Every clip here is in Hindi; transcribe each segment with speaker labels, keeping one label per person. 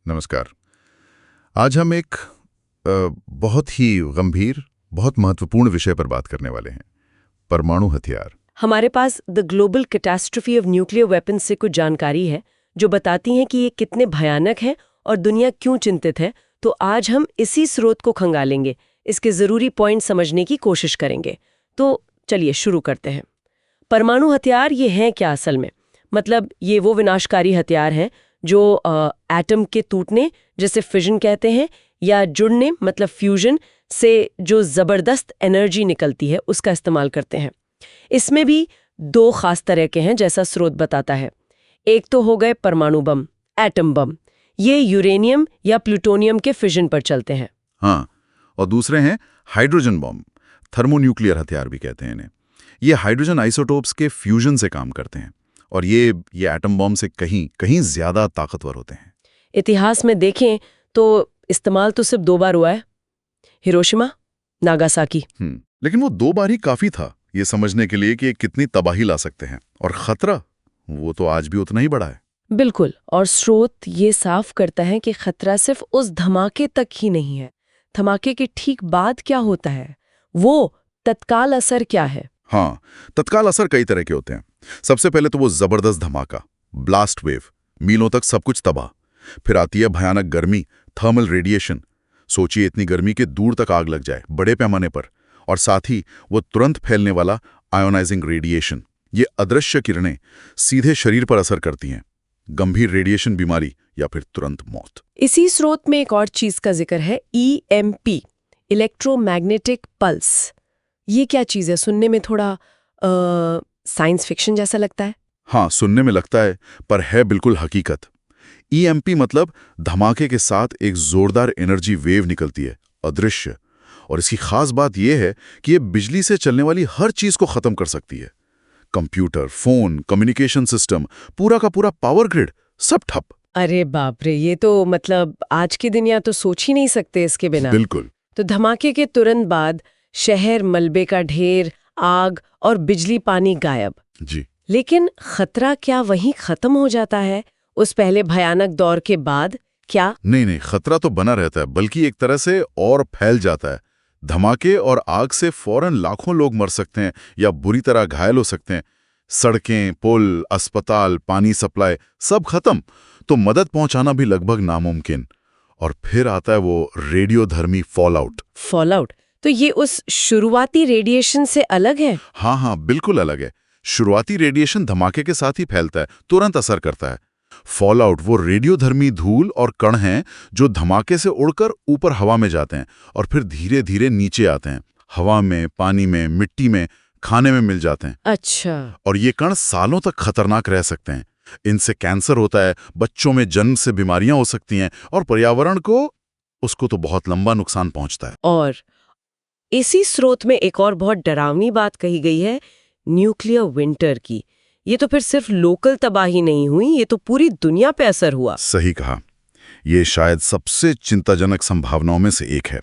Speaker 1: नमस्कार। आज हम एक बहुत ही गंभीर, बहुत महत्वपूर्ण विषय पर बात करने वाले हैं, परमाणु हथियार।
Speaker 2: हमारे पास the global catastrophe of nuclear weapons से कुछ जानकारी है जो बताती हैं कि ये कितने भयानक हैं और दुनिया क्यों चिंतित है। तो आज हम इसी स्रोत को खंगालेंगे, इसके ज़रूरी पॉइंट समझने की कोशिश करेंगे। तो चलिए शुरू करते हैं। परमाणु हथियार ये हैं क्या असल में? मतलब ये वो विनाशकारी हथियार हैं जो एटम के टूटने, जैसे फिजन कहते हैं, या जुड़ने मतलब फ्यूजन से जो ज़बरदस्त एनर्जी निकलती है उसका इस्तेमाल करते हैं। इसमें भी दो खास तरह के हैं जैसा स्रोत बताता है। एक तो हो गए परमाणु बम, एटम बम। ये यूरेनियम या प्लूटोनियम के फिजन पर चलते हैं।
Speaker 1: हाँ, और दूसरे हैं हाइड्रोजन बम, थर्मोन्यूक्लियर हथियार भी कहते हैं इन्हें। ये हाइड्रोजन आइसोटोप्स के फ्यूजन से काम करते हैं और ये एटम बम से कहीं कहीं ज्यादा ताकतवर होते हैं।
Speaker 2: इतिहास में देखें तो इस्तेमाल तो सिर्फ 2 बार हुआ है, हिरोशिमा, नागासाकी।
Speaker 1: लेकिन वो 2 बार ही काफी था ये समझने के लिए कि ये कितनी तबाही ला सकते हैं, और खतरा वो तो आज भी उतना ही बड़ा है।
Speaker 2: बिल्कुल, और स्रोत ये साफ करता है कि खतरा सिर्फ उस धमाके तक ही नहीं है। धमाके के ठीक बाद क्या होता है, वो तत्काल असर क्या है?
Speaker 1: हाँ, तत्काल असर कई तरह के होते हैं। सबसे पहले तो वो जबरदस्त धमाका, ब्लास्ट वेव, मीलों तक सब कुछ तबाह। फिर आती है भयानक गर्मी, थर्मल रेडिएशन। सोचिए इतनी गर्मी के दूर तक आग लग जाए बड़े पैमाने पर। और साथ ही वो तुरंत फैलने वाला आयोनाइजिंग रेडिएशन। ये अदृश्य किरणें सीधे शरीर पर असर करती हैं, गंभीर रेडिएशन बीमारी या फिर तुरंत मौत।
Speaker 2: इसी स्रोत में एक और चीज का जिक्र है, EMP, इलेक्ट्रोमैग्नेटिक पल्स। ये क्या चीज है? सुनने में थोड़ा साइंस फिक्शन जैसा लगता है।
Speaker 1: हाँ, सुनने में लगता है, पर है बिल्कुल हकीकत। EMP मतलब धमाके के साथ एक जोरदार एनर्जी वेव निकलती है, अदृश्य। और इसकी खास बात यह है कि ये बिजली से चलने वाली हर चीज को खत्म कर सकती है। कंप्यूटर, फोन, कम्युनिकेशन सिस्टम, पूरा का पूरा पावर ग्रिड, सब ठप।
Speaker 2: अरे बाप रे, ये तो मतलब आज की दुनिया तो सोच ही नहीं सकते इसके बिना।
Speaker 1: बिल्कुल।
Speaker 2: तो धमाके के तुरंत बाद शहर, मलबे का ढेर, आग और बिजली पानी गायब।
Speaker 1: जी।
Speaker 2: लेकिन खतरा क्या वहीं खत्म हो जाता है उस पहले भयानक दौर के बाद? क्या
Speaker 1: नहीं, खतरा तो बना रहता है, बल्कि एक तरह से और फैल जाता है। धमाके और आग से फौरन लाखों लोग मर सकते हैं या बुरी तरह घायल हो सकते हैं। सड़कें, पुल, अस्पताल, पानी सप्लाई सब खत्म, तो मदद पहुंचाना भी लगभग नामुमकिन। और फिर आता है वो रेडियोधर्मी फॉलआउट।
Speaker 2: फॉलआउट तो ये उस शुरुआती रेडिएशन से अलग है?
Speaker 1: हाँ, बिल्कुल अलग है। शुरुआती रेडिएशन धमाके के साथ ही फैलता है, तुरंत असर करता है। फॉलआउट वो रेडियोधर्मी धूल और कण हैं जो धमाके से उड़कर ऊपर हवा में जाते हैं और फिर धीरे धीरे नीचे आते हैं, हवा में, पानी में, मिट्टी में, खाने में मिल जाते हैं।
Speaker 2: अच्छा।
Speaker 1: और ये कण सालों तक खतरनाक रह सकते हैं। इनसे कैंसर होता है, बच्चों में जन्म से बीमारियां हो सकती हैं, और पर्यावरण को उसको तो बहुत लंबा नुकसान पहुंचता है।
Speaker 2: और इसी स्रोत में एक और बहुत डरावनी बात कही गई है, न्यूक्लियर विंटर की। ये तो फिर सिर्फ लोकल तबाही नहीं हुई, ये तो पूरी दुनिया पे असर हुआ।
Speaker 1: सही कहा। ये शायद सबसे चिंताजनक संभावनाओं में से एक है।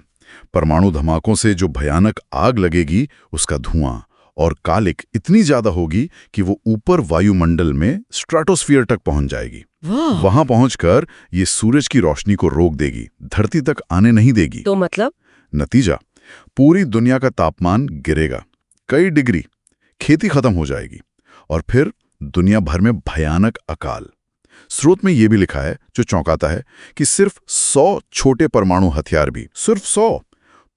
Speaker 1: परमाणु धमाकों से जो भयानक आग लगेगी, उसका धुआं और कालिक इतनी ज्यादा होगी कि वो ऊपर वायुमंडल में स्ट्रेटोस्फीयर तक पहुंच जाएगी। वहां पहुंचकर ये सूरज की रोशनी को रोक देगी, धरती तक आने नहीं देगी।
Speaker 2: तो मतलब
Speaker 1: नतीजा, पूरी दुनिया का तापमान गिरेगा कई डिग्री, खेती खत्म हो जाएगी, और फिर दुनिया भर में भयानक अकाल। स्रोत में यह भी लिखा है, जो चौंकाता है, कि सिर्फ 100 छोटे परमाणु हथियार भी, सिर्फ 100,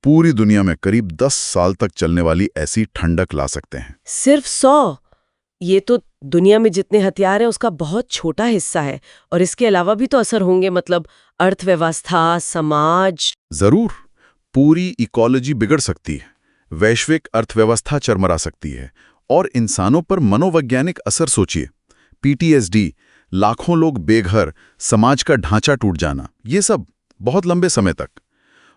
Speaker 1: पूरी दुनिया में करीब 10 साल तक चलने वाली ऐसी ठंडक ला सकते हैं।
Speaker 2: सिर्फ 100? ये तो दुनिया में जितने हथियार हैं उसका बहुत छोटा हिस्सा है। और इसके अलावा भी तो असर होंगे, मतलब अर्थव्यवस्था, समाज।
Speaker 1: जरूर, पूरी इकोलॉजी बिगड़ सकती है, वैश्विक अर्थव्यवस्था चरमरा सकती है, और इंसानों पर मनोवैज्ञानिक असर सोचिए। PTSD, लाखों लोग बेघर, समाज का ढांचा टूट जाना, ये सब बहुत लंबे समय तक।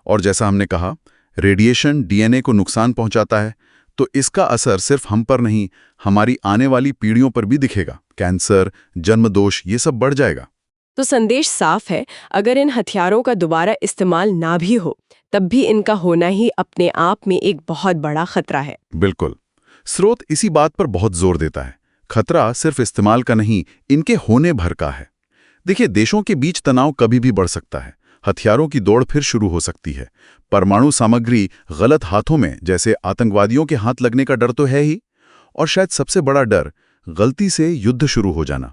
Speaker 1: और जैसा हमने कहा, रेडिएशन DNA को नुकसान पहुंचाता है, तो इसका असर सिर्फ हम पर नहीं, हमारी आने वाली पीढ़ियों पर भी दिखेगा। कैंसर, जन्मदोष, ये सब बढ़ जाएगा।
Speaker 2: तो संदेश साफ है, अगर इन हथियारों का दोबारा इस्तेमाल ना भी हो, तब भी इनका होना ही अपने आप में एक बहुत बड़ा खतरा है।
Speaker 1: बिल्कुल। स्रोत इसी बात पर बहुत जोर देता है। खतरा सिर्फ इस्तेमाल का नहीं, इनके होने भर का है। देखिए, देशों के बीच तनाव कभी भी बढ़ सकता है, हथियारों की दौड़ फिर शुरू हो सकती है। परमाणु सामग्री गलत हाथों में, जैसे आतंकवादियों के हाथ लगने का डर तो है ही, और शायद सबसे बड़ा डर गलती से युद्ध शुरू हो जाना।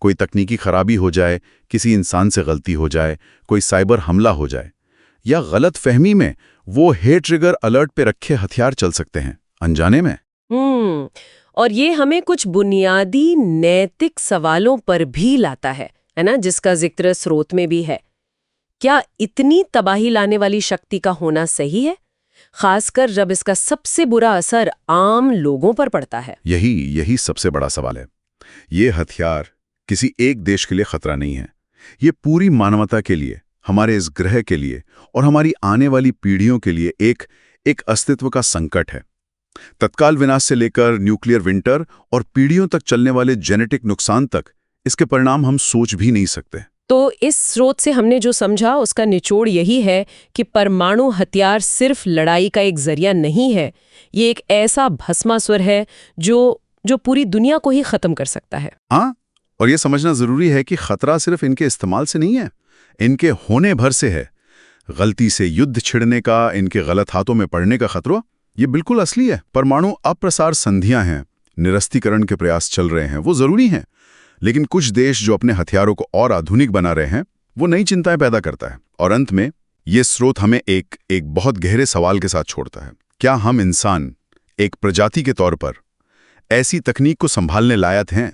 Speaker 1: कोई तकनीकी खराबी हो जाए, किसी इंसान से गलती हो जाए, कोई साइबर हमला हो जाए, या गलत फहमी में वो हे ट्रिगर अलर्ट पे रखे हथियार चल सकते हैं, अनजाने में।
Speaker 2: और ये हमें कुछ बुनियादी नैतिक सवालों पर भी लाता है ना, जिसका जिक्र स्रोत में भी है। क्या इतनी तबाही लाने वाली शक्ति का होना सही है, खासकर जब इसका सबसे बुरा असर आम लोगों पर पड़ता है?
Speaker 1: यही सबसे बड़ा सवाल है। ये हथियार किसी एक देश के लिए खतरा नहीं है, ये पूरी मानवता के लिए, हमारे इस ग्रह के लिए और हमारी आने वाली पीढ़ियों के लिए एक अस्तित्व का संकट है। तत्काल विनाश से लेकर न्यूक्लियर विंटर और पीढ़ियों तक चलने वाले जेनेटिक नुकसान तक, इसके परिणाम हम सोच भी नहीं सकते।
Speaker 2: तो इस स्रोत से हमने जो समझा उसका निचोड़ यही है कि परमाणु हथियार सिर्फ लड़ाई का एक जरिया नहीं है, ये एक ऐसा भस्मासुर है जो पूरी दुनिया को ही खत्म कर सकता है।
Speaker 1: हाँ, और ये समझना जरूरी है कि खतरा सिर्फ इनके इस्तेमाल से नहीं है, इनके होने भर से है। गलती से युद्ध छिड़ने का, इनके गलत हाथों में पड़ने का खतरा, ये बिल्कुल असली है। परमाणु अप्रसार संधियां हैं, निरस्तीकरण के प्रयास चल रहे हैं, वो जरूरी हैं, लेकिन कुछ देश जो अपने हथियारों को और आधुनिक बना रहे हैं, वो नई चिंताएं पैदा करता है। और अंत में ये स्रोत हमें एक बहुत गहरे सवाल के साथ छोड़ता है। क्या हम इंसान एक प्रजाति के तौर पर ऐसी तकनीक को संभालने लायक हैं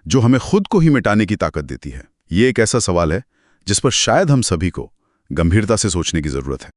Speaker 1: जो हमें खुद को ही मिटाने की ताकत देती है? ये एक ऐसा सवाल है जिस पर शायद हम सभी को गंभीरता से सोचने की जरूरत है।